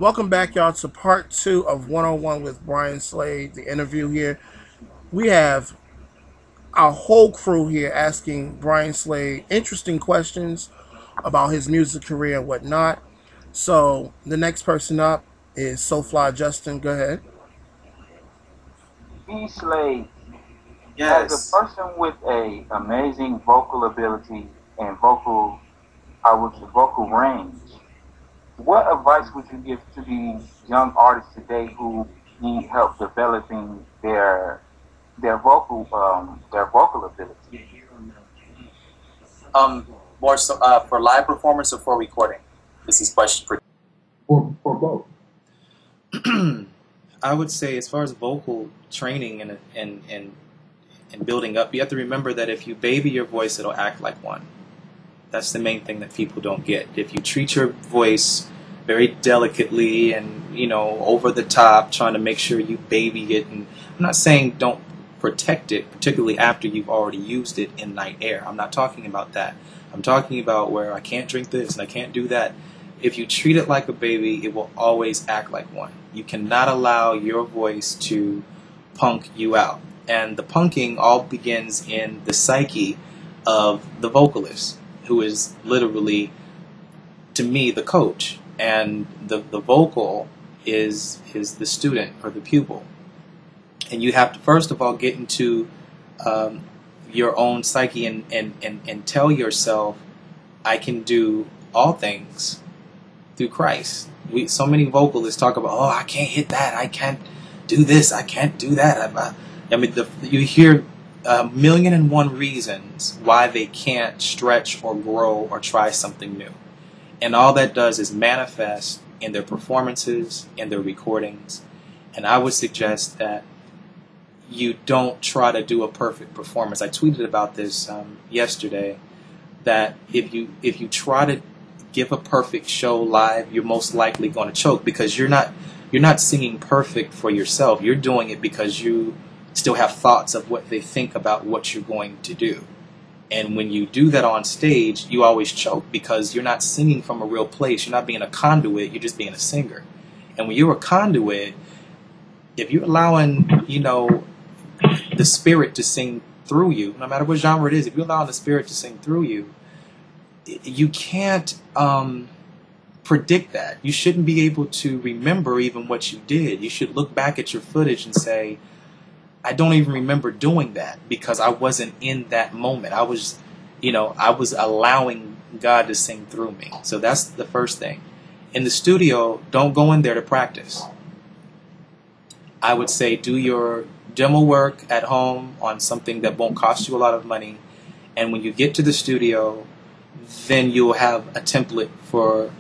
Welcome back, y'all, to part 2 of 101 with Brian Slade, the interview here. We have our whole crew here asking Brian Slade interesting questions about his music career and whatnot. So the next person up is SoFly Justin. Go ahead. Slade, as a Yes. person with a amazing vocal ability and vocal range, what advice would you give to these young artists today who need help developing their vocal ability? More so for live performance or for recording? This is question for. For both. I would say, as far as vocal training and building up, you have to remember that if you baby your voice, it'll act like one. That's the main thing that people don't get. If you treat your voice very delicately and, over the top, trying to make sure you baby it, and I'm not saying don't protect it, particularly after you've already used it in night air. I'm not talking about that. I'm talking about where I can't drink this and I can't do that. If you treat it like a baby, it will always act like one. You cannot allow your voice to punk you out. And the punking all begins in the psyche of the vocalist, who is literally, to me, the coach. And the vocal is the student or the pupil. And you have to, first of all, get into your own psyche and tell yourself, I can do all things through Christ. So many vocalists talk about, oh, I can't hit that, I can't do this, I can't do that. You hear 1,000,001 reasons why they can't stretch or grow or try something new. And all that does is manifest in their performances, in their recordings. And I would suggest that you don't try to do a perfect performance. I tweeted about this yesterday, that if you try to give a perfect show live, you're most likely going to choke, because you're not singing perfect for yourself. You're doing it because you still have thoughts of what they think about what you're going to do. And when you do that on stage, you always choke, because you're not singing from a real place. You're not being a conduit, you're just being a singer. And when you're a conduit, if you're allowing, the Spirit to sing through you, no matter what genre it is, if you're allowing the Spirit to sing through you, you can't predict that. You shouldn't be able to remember even what you did. You should look back at your footage and say, I don't even remember doing that, because I wasn't in that moment. I was allowing God to sing through me. So that's the first thing. In the studio, don't go in there to practice. I would say do your demo work at home on something that won't cost you a lot of money. And when you get to the studio, then you'll have a template for,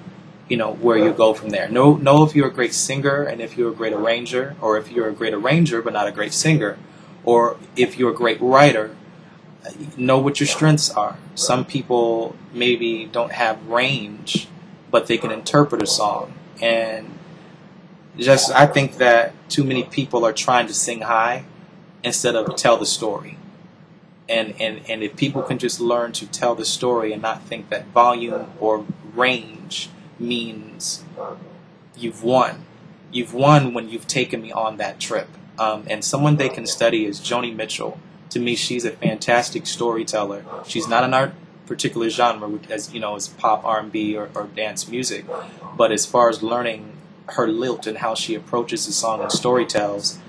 where you go from there. Know if you're a great singer and if you're a great arranger, or if you're a great arranger but not a great singer, or if you're a great writer, know what your strengths are. Some people maybe don't have range, but they can interpret a song. And I think that too many people are trying to sing high instead of tell the story. And if people can just learn to tell the story and not think that volume or range means you've won. You've won when you've taken me on that trip. And someone they can study is Joni Mitchell. To me, she's a fantastic storyteller. She's not in our particular genre, as pop, R&B, or dance music. But as far as learning her lilt and how she approaches the song and storytells,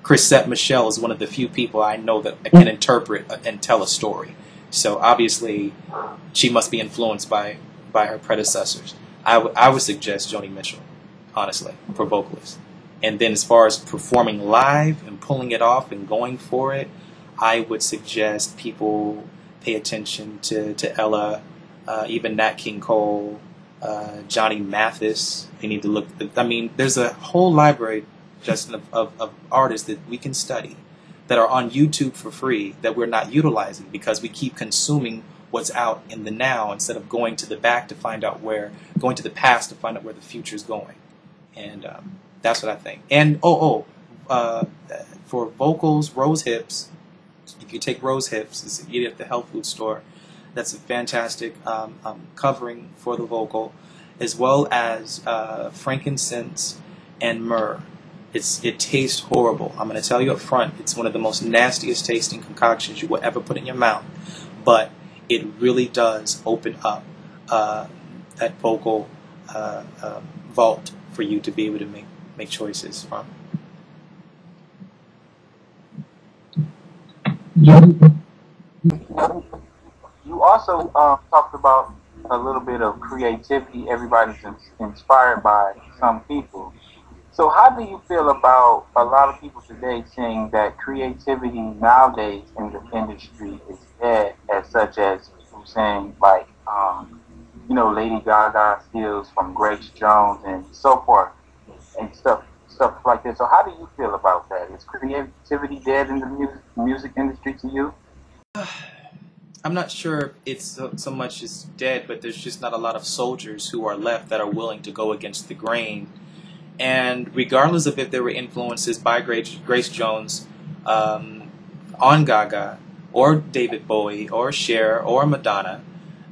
Chrisette Michelle is one of the few people I know that can interpret and tell a story. So obviously, she must be influenced by her predecessors. I would suggest Joni Mitchell, honestly, for vocalists. And then as far as performing live and pulling it off and going for it, I would suggest people pay attention to Ella, even Nat King Cole, Johnny Mathis. They need to look. There's a whole library, Justin, of artists that we can study that are on YouTube for free that we're not utilizing because we keep consuming what's out in the now instead of going to the past to find out where the future is going. And that's what I think. And for vocals, Rose Hips. If you take Rose Hips, you get at the health food store. That's a fantastic covering for the vocal. as well as frankincense and myrrh. It tastes horrible. I'm going to tell you up front, it's one of the most nastiest tasting concoctions you will ever put in your mouth. But it really does open up that vocal vault for you to be able to make choices from. You also talked about a little bit of creativity. Everybody's inspired by some people. So how do you feel about a lot of people today saying that creativity nowadays in the industry is dead, as such as people saying like, Lady Gaga steals from Grace Jones and so forth and stuff like that. So how do you feel about that? Is creativity dead in the music industry to you? I'm not sure it's so much as dead, but there's just not a lot of soldiers who are left that are willing to go against the grain. And regardless of if there were influences by Grace Jones on Gaga or David Bowie or Cher or Madonna,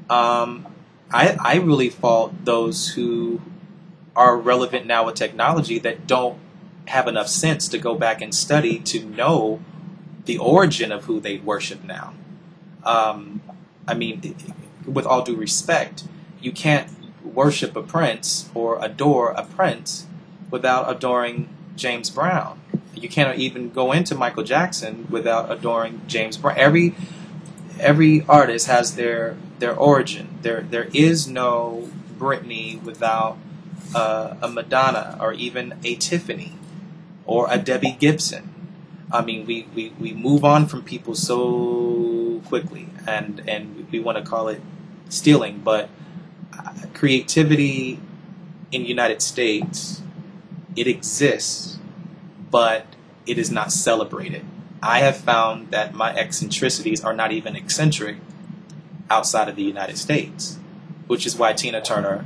I really fault those who are relevant now with technology that don't have enough sense to go back and study to know the origin of who they worship now. I mean, with all due respect, you can't worship a prince or adore a prince without adoring James Brown. You can't even go into Michael Jackson without adoring James Brown. Every artist has their origin. There is no Britney without a Madonna or even a Tiffany or a Debbie Gibson. I mean, we move on from people so quickly, and we want to call it stealing, but creativity in the United States, it exists, but it is not celebrated. I have found that my eccentricities are not even eccentric outside of the United States, which is why Tina Turner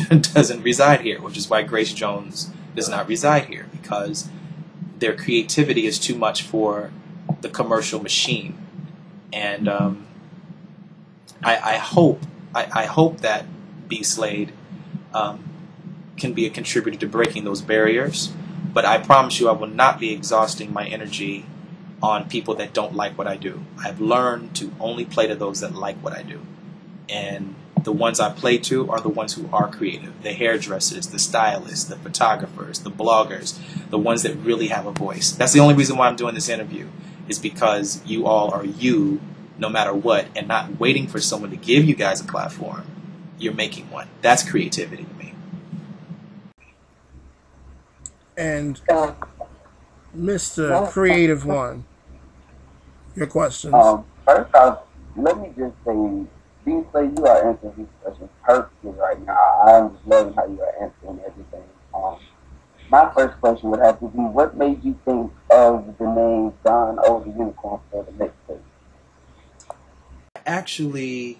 doesn't reside here, which is why Grace Jones does not reside here, because their creativity is too much for the commercial machine. And I hope that B. Slade can be a contributor to breaking those barriers, but I promise you I will not be exhausting my energy on people that don't like what I do. I've learned to only play to those that like what I do. And the ones I play to are the ones who are creative. The hairdressers, the stylists, the photographers, the bloggers, the ones that really have a voice. That's the only reason why I'm doing this interview, is because you all are you no matter what, and not waiting for someone to give you guys a platform. You're making one. That's creativity to me. And Mr. Creative One, your questions. First off, let me just say, B. Slade, you are answering these questions perfectly right now. I'm just loving how you are answering everything. My first question would have to be, what made you think of the name Don O the Unicorn for the mixtape? I actually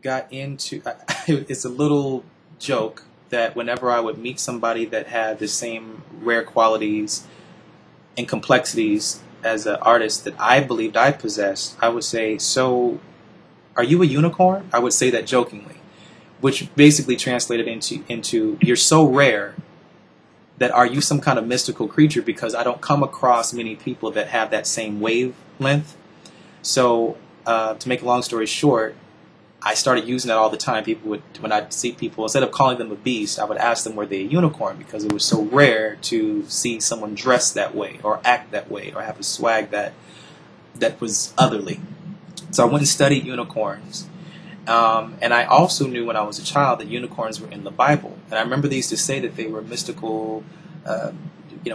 got into, it's a little joke that whenever I would meet somebody that had the same rare qualities and complexities as an artist that I believed I possessed, I would say, so are you a unicorn? I would say that jokingly, which basically translated into you're so rare that are you some kind of mystical creature, because I don't come across many people that have that same wavelength. So to make a long story short, I started using that all the time. People would, when I'd see people, instead of calling them a beast, I would ask them were they a unicorn, because it was so rare to see someone dress that way or act that way or have a swag that was otherly. So I went and studied unicorns. And I also knew when I was a child that unicorns were in the Bible. And I remember they used to say that they were mystical,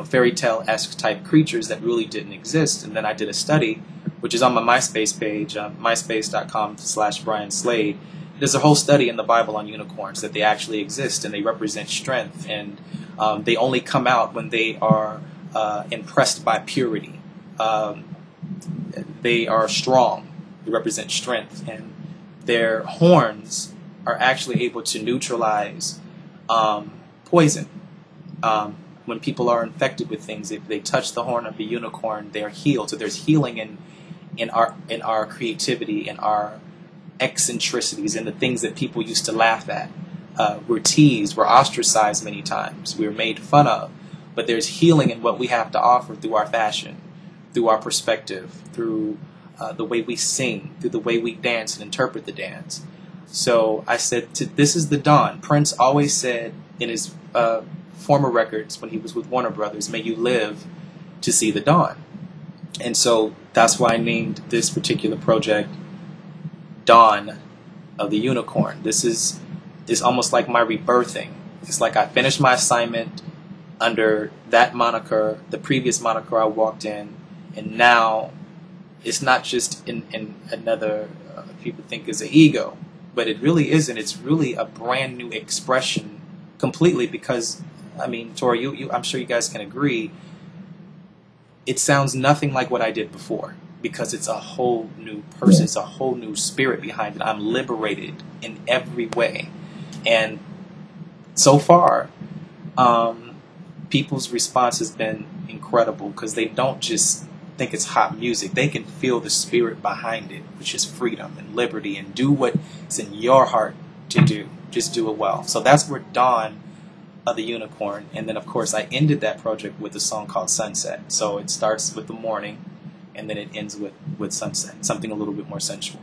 fairy tale-esque type creatures that really didn't exist. And then I did a study, which is on my MySpace page, myspace.com/Brian Slade. There's a whole study in the Bible on unicorns, that they actually exist and they represent strength. And they only come out when they are impressed by purity. They are strong. They represent strength. And their horns are actually able to neutralize poison. When people are infected with things, if they touch the horn of a unicorn, they are healed. So there's healing in our creativity, in our eccentricities, in the things that people used to laugh at. We're teased, we're ostracized many times, we're made fun of, but there's healing in what we have to offer through our fashion, through our perspective, through the way we sing, through the way we dance and interpret the dance. So I said, this is the dawn. Prince always said in his former records when he was with Warner Brothers, may you live to see the dawn. And so that's why I named this particular project Dawn of the Unicorn. This is almost like my rebirthing. It's like I finished my assignment under that moniker, the previous moniker I walked in, and now it's not just in another, people think is an ego, but it really isn't. It's really a brand new expression completely, because, I mean, Tori, I'm sure you guys can agree, it sounds nothing like what I did before, because it's a whole new person, it's a whole new spirit behind it. I'm liberated in every way. And so far, people's response has been incredible, because they don't just think it's hot music. They can feel the spirit behind it, which is freedom and liberty, and do what's in your heart to do. Just do it well. So that's where Dawn of the Unicorn. And then, of course, I ended that project with a song called Sunset. So it starts with the morning, and then it ends with sunset, something a little bit more sensual.